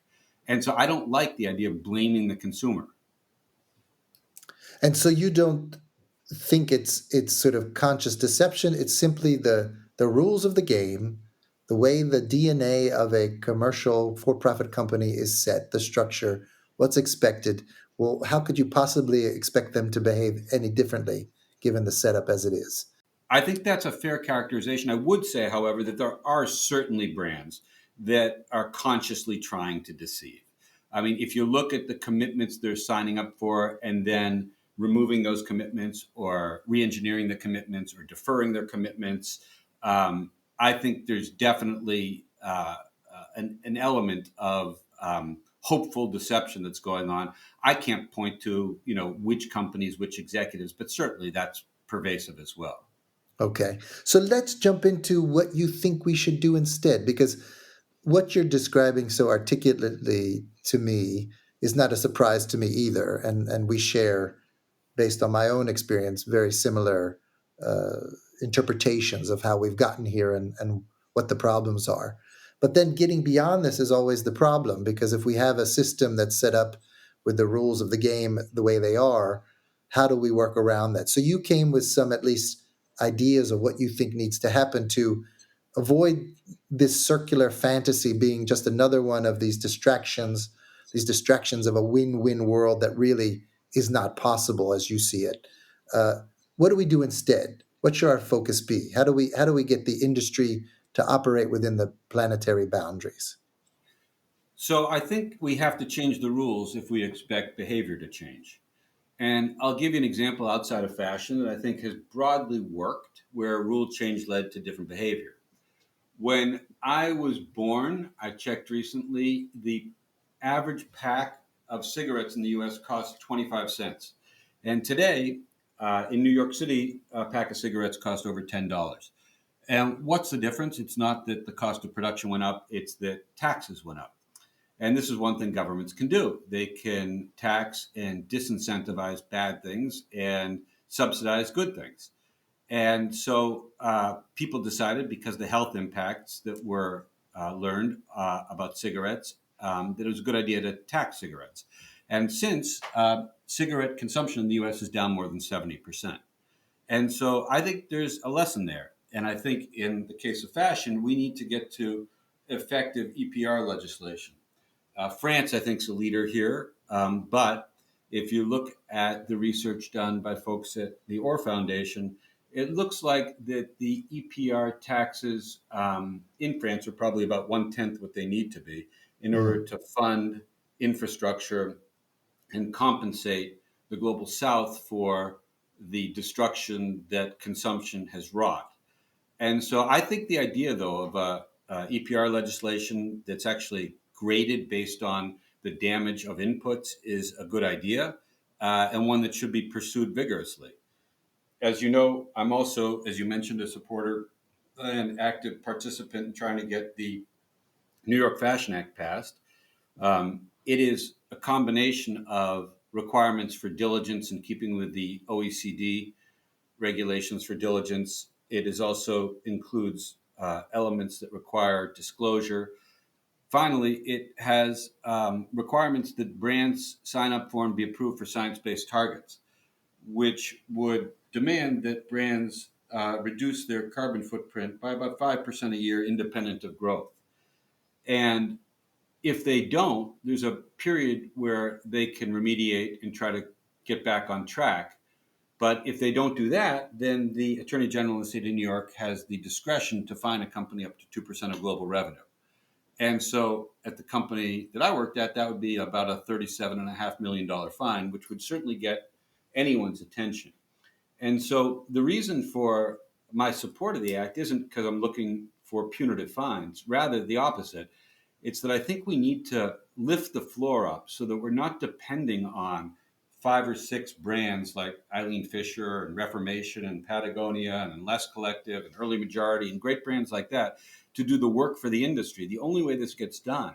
and so I don't like the idea of blaming the consumer. And so you don't think it's sort of conscious deception. It's simply the rules of the game, the way the DNA of a commercial for-profit company is set, the structure, what's expected. Well, how could you possibly expect them to behave any differently given the setup as it is? I think that's a fair characterization. I would say, however, that there are certainly brands that are consciously trying to deceive. I mean, if you look at the commitments they're signing up for and then removing those commitments or re engineering the commitments or deferring their commitments, I think there's definitely an element of hopeful deception that's going on. I can't point to, which companies, which executives, but certainly that's pervasive as well. Okay. So let's jump into what you think we should do instead, because what you're describing so articulately to me is not a surprise to me either. And we share, based on my own experience, very similar uh, interpretations of how we've gotten here and what the problems are. But then getting beyond this is always the problem, because if we have a system that's set up with the rules of the game the way they are, how do we work around that? So you came with some at least ideas of what you think needs to happen to avoid this circular fantasy being just another one of these distractions of a win-win world that really is not possible as you see it. Uh, what do we do instead? What should our focus be? How do we get the industry to operate within the planetary boundaries? So I think we have to change the rules if we expect behavior to change. And I'll give you an example outside of fashion that I think has broadly worked where a rule change led to different behavior. When I was born, I checked recently, the average pack of cigarettes in the US cost 25 cents. And today, in New York City, a pack of cigarettes cost over $10. And what's the difference? It's not that the cost of production went up, it's that taxes went up. And this is one thing governments can do. They can tax and disincentivize bad things and subsidize good things. And so people decided, because the health impacts that were learned about cigarettes, that it was a good idea to tax cigarettes. And since cigarette consumption in the US is down more than 70%. And so I think there's a lesson there. And I think in the case of fashion, we need to get to effective EPR legislation. France, I think, is a leader here. But if you look at the research done by folks at the Orr Foundation, it looks like that the EPR taxes in France are probably about one tenth what they need to be in order Mm. to fund infrastructure and compensate the global south for the destruction that consumption has wrought. And so I think the idea, though, of EPR legislation that's actually graded based on the damage of inputs is a good idea and one that should be pursued vigorously. As you know, I'm also, as you mentioned, a supporter and active participant in trying to get the New York Fashion Act passed. It is a combination of requirements for diligence in keeping with the OECD regulations for diligence. It is also includes elements that require disclosure, Finally, it has requirements that brands sign up for and be approved for science-based targets, which would demand that brands reduce their carbon footprint by about 5% a year, independent of growth. And if they don't, there's a period where they can remediate and try to get back on track. But if they don't do that, then the Attorney General in the state of New York has the discretion to fine a company up to 2% of global revenue. And so at the company that I worked at, that would be about a $37.5 million fine, which would certainly get anyone's attention. And so the reason for my support of the act isn't because I'm looking for punitive fines, rather the opposite. It's that I think we need to lift the floor up so that we're not depending on five or six brands like Eileen Fisher and Reformation and Patagonia and Less Collective and Early Majority and great brands like that to do the work for the industry. The only way this gets done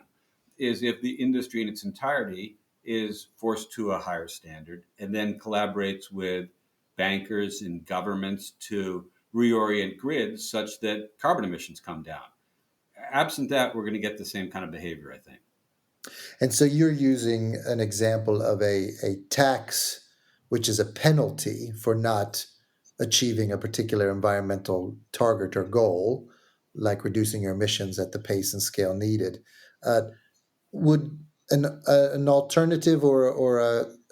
is if the industry in its entirety is forced to a higher standard and then collaborates with bankers and governments to reorient grids such that carbon emissions come down. Absent that, we're going to get the same kind of behavior, I think. And so you're using an example of a tax, which is a penalty for not achieving a particular environmental target or goal, like reducing your emissions at the pace and scale needed. Uh, would an alternative or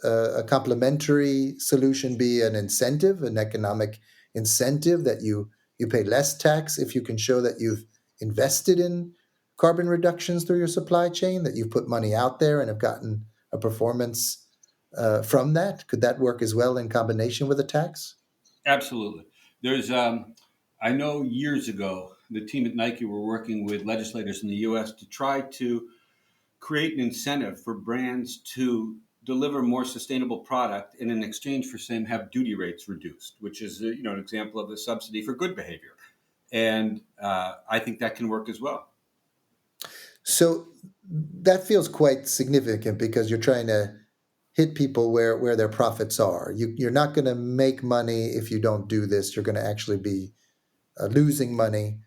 a complementary solution be an incentive, an economic incentive that you pay less tax if you can show that you've invested in carbon reductions through your supply chain, that you've put money out there and have gotten a performance from that? Could that work as well in combination with a tax? Absolutely. There's, I know years ago, the team at Nike were working with legislators in the U.S. to try to create an incentive for brands to deliver more sustainable product and in exchange for saying have duty rates reduced, which is an example of a subsidy for good behavior. And I think that can work as well. So that feels quite significant because you're trying to hit people where their profits are. You're not going to make money if you don't do this. You're going to actually be losing money.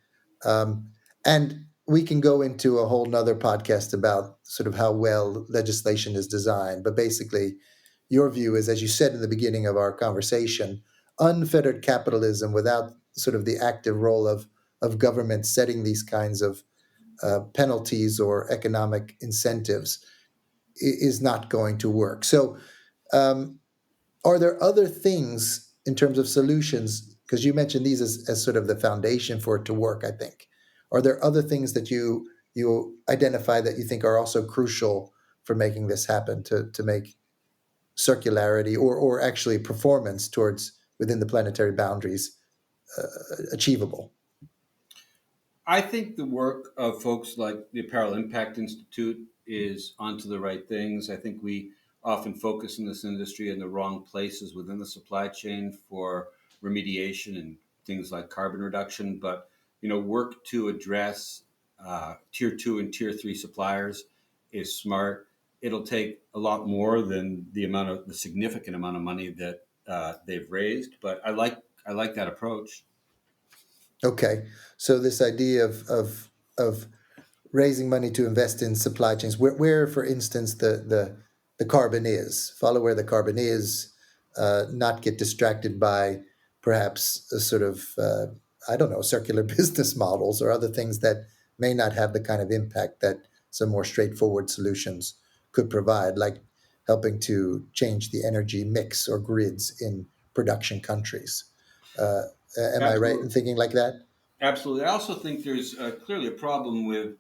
Um, and we can go into a whole nother podcast about sort of how well legislation is designed. But basically, your view is, as you said in the beginning of our conversation, unfettered capitalism without sort of the active role of government setting these kinds of penalties or economic incentives is not going to work. So, um, are there other things in terms of solutions? Because you mentioned these as sort of the foundation for it to work, I think. Are there other things that you identify that you think are also crucial for making this happen to make circularity or actually performance towards within the planetary boundaries achievable? I think the work of folks like the Apparel Impact Institute is onto the right things. I think we often focus in this industry in the wrong places within the supply chain for remediation and things like carbon reduction. But work to address tier two and tier three suppliers is smart. It'll take a lot more than the significant amount of money that they've raised. But I like that approach. Okay, so this idea of raising money to invest in supply chains, where for instance, the carbon is, follow where the carbon is, not get distracted by perhaps a sort of, I don't know, circular business models or other things that may not have the kind of impact that some more straightforward solutions could provide, like helping to change the energy mix or grids in production countries. Uh, am I right in Absolutely. thinking like that? Absolutely. I also think there's clearly a problem with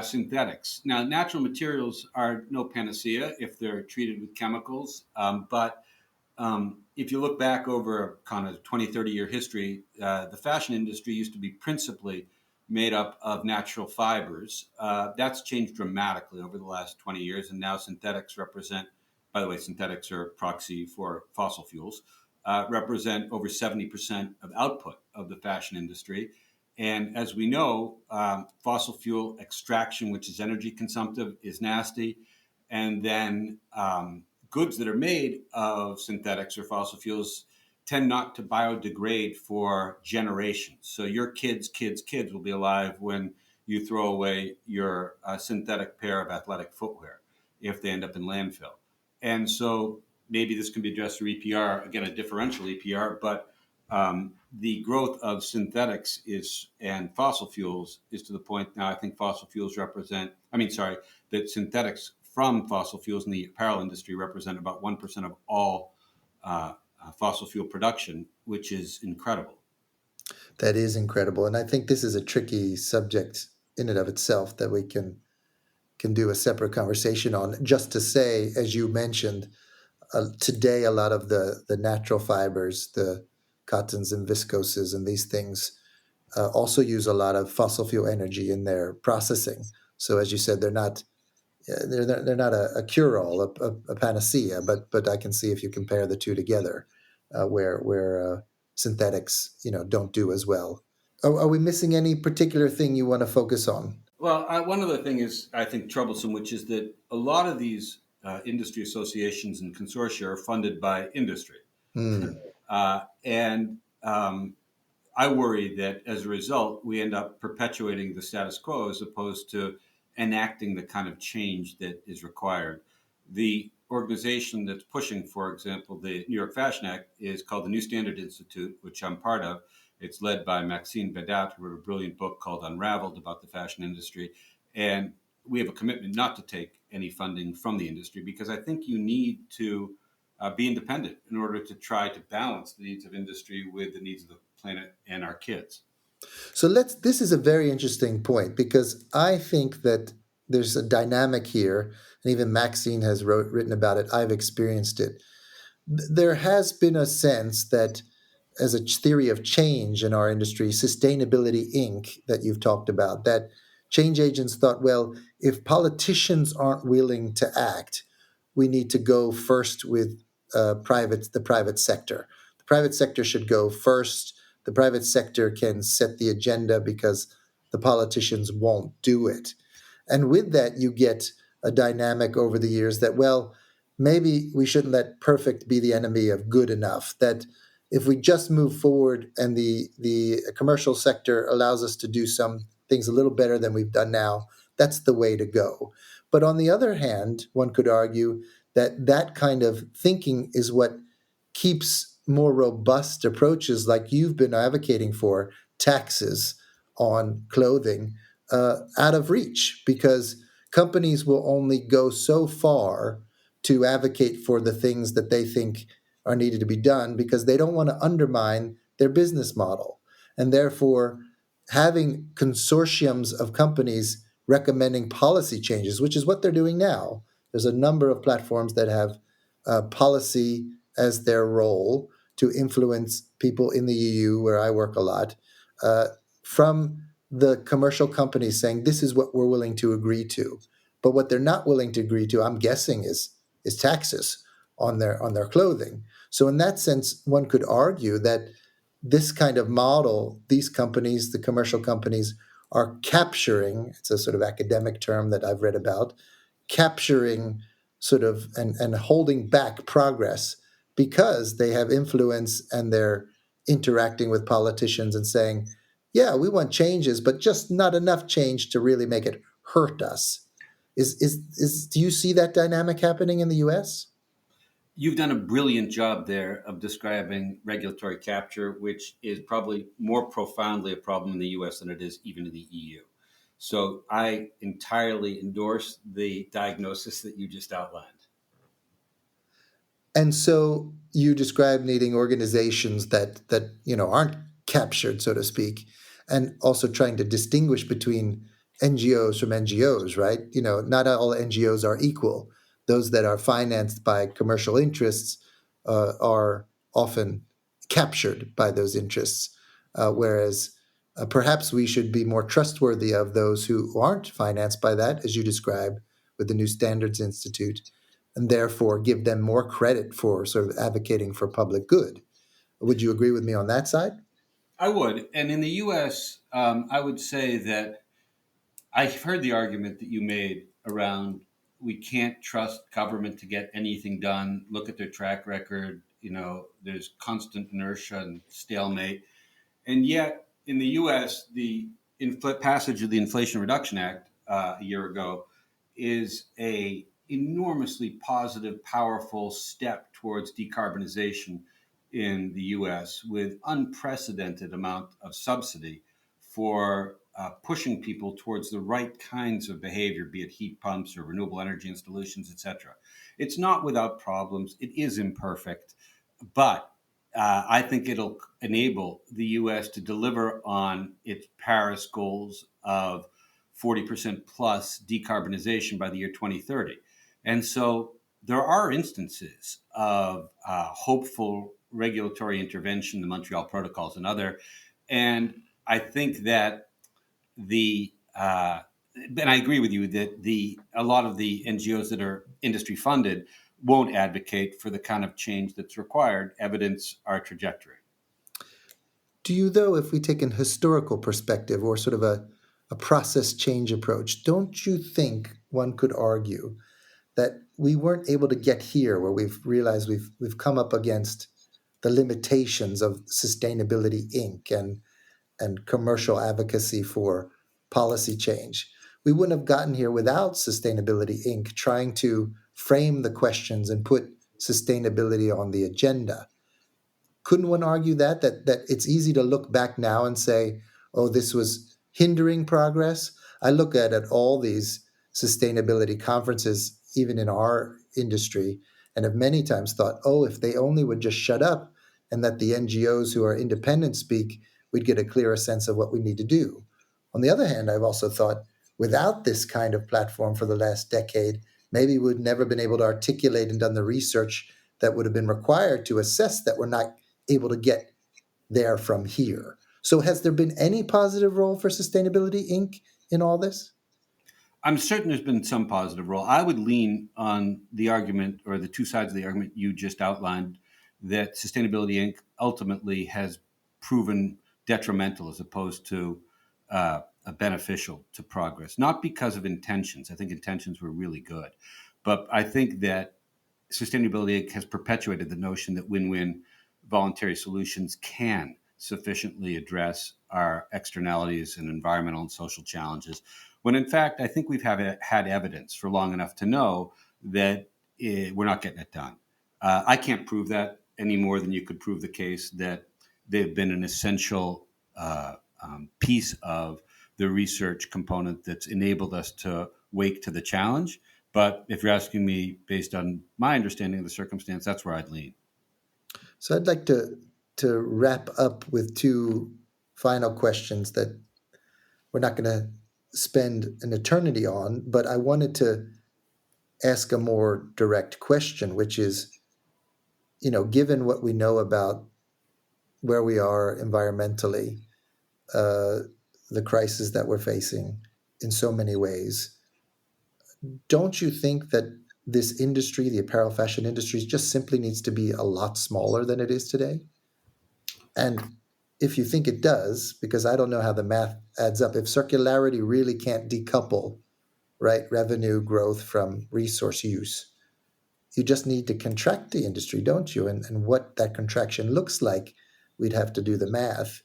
synthetics. Now, natural materials are no panacea if they're treated with chemicals, but if you look back over a kind of 20, 30-year history, the fashion industry used to be principally made up of natural fibers. That's changed dramatically over the last 20 years, and now synthetics represent, by the way, synthetics are proxy for fossil fuels, represent over 70% of output of the fashion industry. And as we know, fossil fuel extraction, which is energy consumptive, is nasty. And then goods that are made of synthetics or fossil fuels tend not to biodegrade for generations. So your kids' kids' kids will be alive when you throw away your synthetic pair of athletic footwear if they end up in landfill. And so maybe this can be addressed through EPR, again, a differential EPR, but the growth of synthetics is and fossil fuels is to the point now. I think fossil fuels represent, I mean, sorry, that synthetics from fossil fuels in the apparel industry represent about 1% of all fossil fuel production, which is incredible. That is incredible. And I think this is a tricky subject in and of itself that we can do a separate conversation on. Just to say, as you mentioned, today a lot of the natural fibers, the cottons and viscoses and these things also use a lot of fossil fuel energy in their processing. So as you said, they're not a cure-all, a panacea, but I can see if you compare the two together, where synthetics, don't do as well. Are we missing any particular thing you want to focus on? Well, one other thing is, I think, troublesome, which is that a lot of these industry associations and consortia are funded by industry. Hmm. And I worry that as a result, we end up perpetuating the status quo as opposed to enacting the kind of change that is required. The organization that's pushing, for example, the New York Fashion Act is called the New Standard Institute, which I'm part of. It's led by Maxine Bedat, who wrote a brilliant book called Unraveled about the fashion industry. And we have a commitment not to take any funding from the industry because I think you need to be independent in order to try to balance the needs of industry with the needs of the planet and our kids. So this is a very interesting point because I think that there's a dynamic here, and even Maxine has written about it. I've experienced it. There has been a sense that as a theory of change in our industry, Sustainability Inc., that you've talked about, that change agents thought, well, if politicians aren't willing to act, we need to go first with the private sector. The private sector should go first. The private sector can set the agenda because the politicians won't do it. And with that, you get a dynamic over the years that, well, maybe we shouldn't let perfect be the enemy of good enough. That if we just move forward and the commercial sector allows us to do some things a little better than we've done now, that's the way to go. But on the other hand, one could argue that that kind of thinking is what keeps more robust approaches like you've been advocating for, taxes on clothing, out of reach because companies will only go so far to advocate for the things that they think are needed to be done because they don't want to undermine their business model. And therefore, having consortiums of companies recommending policy changes, which is what they're doing now. There's a number of platforms that have policy as their role to influence people in the EU, where I work a lot, uh, from the commercial companies saying this is what we're willing to agree to. But what they're not willing to agree to, I'm guessing, is taxes on their clothing. So in that sense, one could argue that this kind of model, these companies, the commercial companies, are capturing, it's a sort of academic term that I've read about, capturing sort of and holding back progress because they have influence and they're interacting with politicians and saying, yeah, we want changes, but just not enough change to really make it hurt us. Do you see that dynamic happening in the US? You've done a brilliant job there of describing regulatory capture, which is probably more profoundly a problem in the US than it is even in the EU. So I entirely endorse the diagnosis that you just outlined. And so you describe needing organizations that aren't captured, so to speak, and also trying to distinguish between NGOs from NGOs, right? Not all NGOs are equal. Those that are financed by commercial interests are often captured by those interests, whereas perhaps we should be more trustworthy of those who aren't financed by that, as you describe with the New Standards Institute, and therefore give them more credit for sort of advocating for public good. Would you agree with me on that side? I would. And in the US, I would say that I've heard the argument that you made around we can't trust government to get anything done. Look at their track record. There's constant inertia and stalemate. And yet, in the U.S., the passage of the Inflation Reduction Act a year ago is a enormously positive, powerful step towards decarbonization in the U.S. with unprecedented amount of subsidy for pushing people towards the right kinds of behavior, be it heat pumps or renewable energy installations, etc. It's not without problems. It is imperfect, but I think it'll enable the U.S. to deliver on its Paris goals of 40% plus decarbonization by the year 2030. And so there are instances of hopeful regulatory intervention, the Montreal Protocols and other. And I think that and I agree with you that a lot of the NGOs that are industry funded won't advocate for the kind of change that's required, evidence our trajectory. Do you, though, if we take an historical perspective or sort of a process change approach, don't you think one could argue that we weren't able to get here where we've realized we've come up against the limitations of Sustainability Inc. and commercial advocacy for policy change? We wouldn't have gotten here without Sustainability Inc. trying to frame the questions and put sustainability on the agenda. Couldn't one argue that it's easy to look back now and say, oh, this was hindering progress? I look at all these sustainability conferences, even in our industry, and have many times thought, oh, if they only would just shut up and let the NGOs who are independent speak, we'd get a clearer sense of what we need to do. On the other hand, I've also thought, without this kind of platform for the last decade, maybe we'd never been able to articulate and done the research that would have been required to assess that we're not able to get there from here. So, has there been any positive role for Sustainability Inc. in all this? I'm certain there's been some positive role. I would lean on the argument or the two sides of the argument you just outlined that Sustainability Inc. ultimately has proven detrimental as opposed to beneficial to progress, not because of intentions. I think intentions were really good. But I think that Sustainability Inc. has perpetuated the notion that win win voluntary solutions can sufficiently address our externalities and environmental and social challenges. When in fact, I think we've had evidence for long enough to know that we're not getting it done. I can't prove that any more than you could prove the case that they've been an essential piece of the research component that's enabled us to wake to the challenge. But if you're asking me based on my understanding of the circumstance, that's where I'd lean. So, I'd like to wrap up with two final questions that we're not going to spend an eternity on, but I wanted to ask a more direct question, which is, given what we know about where we are environmentally, uh, the crisis that we're facing in so many ways, don't you think that this industry, the apparel fashion industry, just simply needs to be a lot smaller than it is today? And if you think it does, because I don't know how the math adds up, if circularity really can't decouple, right, revenue growth from resource use, you just need to contract the industry, don't you? And what that contraction looks like, we'd have to do the math.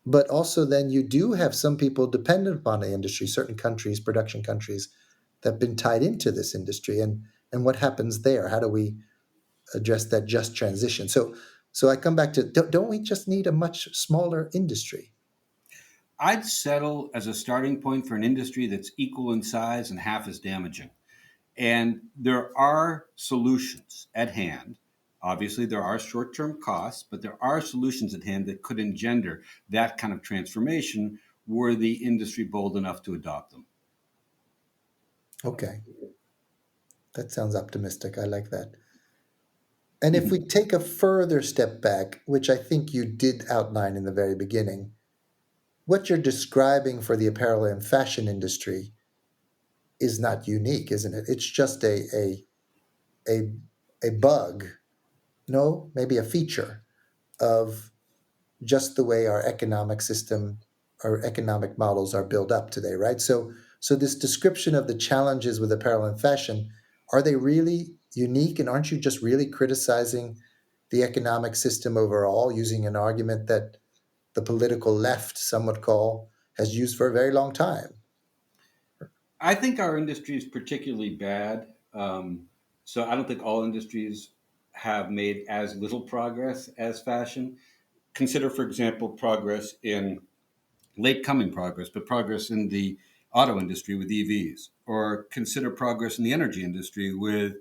But also, then you do have some people dependent upon the industry, certain countries, production countries, that have been tied into this industry. And what happens there? How do we address that just transition? So I come back to, don't we just need a much smaller industry? I'd settle as a starting point for an industry that's equal in size and half as damaging. And there are solutions at hand. Obviously, there are short term costs, but there are solutions at hand that could engender that kind of transformation were the industry bold enough to adopt them. Okay, that sounds optimistic. I like that. And if we Mhm. take a further step back, which I think you did outline in the very beginning, what you're describing for the apparel and fashion industry is not unique, isn't it? It's just a, a bug, no, maybe a feature of just the way our economic system, our economic models are built up today, right? So this description of the challenges with apparel and fashion, are they really unique? And aren't you just really criticizing the economic system overall, using an argument that the political left, some would call, has used for a very long time. I think our industry is particularly bad. So I don't think all industries have made as little progress as fashion. Consider, for example, progress in late coming progress, but progress in the auto industry with EVs, or consider progress in the energy industry with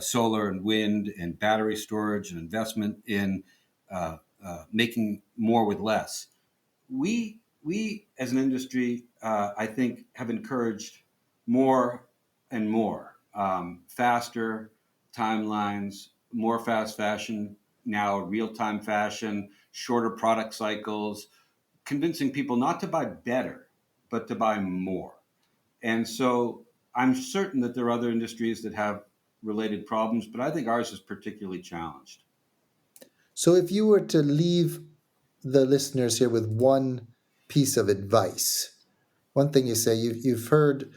solar and wind and battery storage and investment in making more with less. We as an industry, I think, have encouraged more and more faster timelines, more fast fashion, now real time fashion, shorter product cycles, convincing people not to buy better, but to buy more. And so I'm certain that there are other industries that have related problems, but I think ours is particularly challenged. So, if you were to leave the listeners here with one piece of advice, one thing you say, you've heard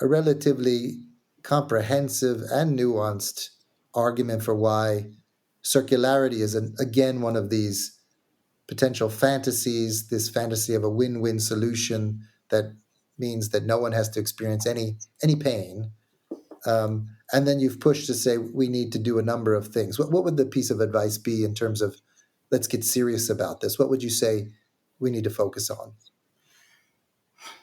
a relatively comprehensive and nuanced argument for why circularity is, again, one of these potential fantasies, this fantasy of a win-win solution that means that no one has to experience any pain. And then you've pushed to say we need to do a number of things. What would the piece of advice be in terms of let's get serious about this? What would you say we need to focus on?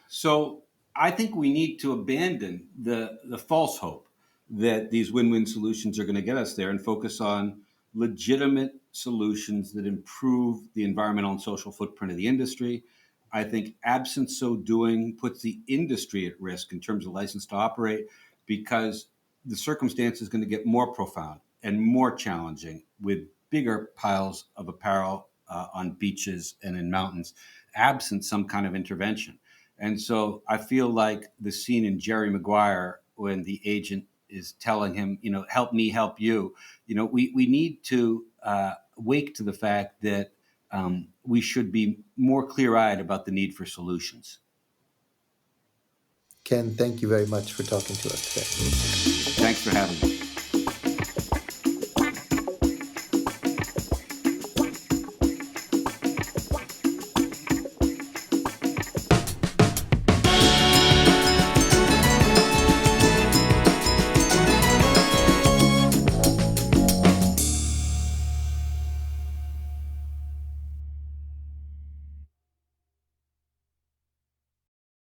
So I think we need to abandon the false hope that these win-win solutions are going to get us there and focus on legitimate solutions that improve the environmental and social footprint of the industry. I think absent so doing puts the industry at risk in terms of license to operate because the circumstance is going to get more profound and more challenging with bigger piles of apparel on beaches and in mountains, absent some kind of intervention. And so I feel like the scene in Jerry Maguire when the agent is telling him, help me, help you. We need to wake to the fact that we should be more clear eyed about the need for solutions. Ken, thank you very much for talking to us today. Thanks for having me.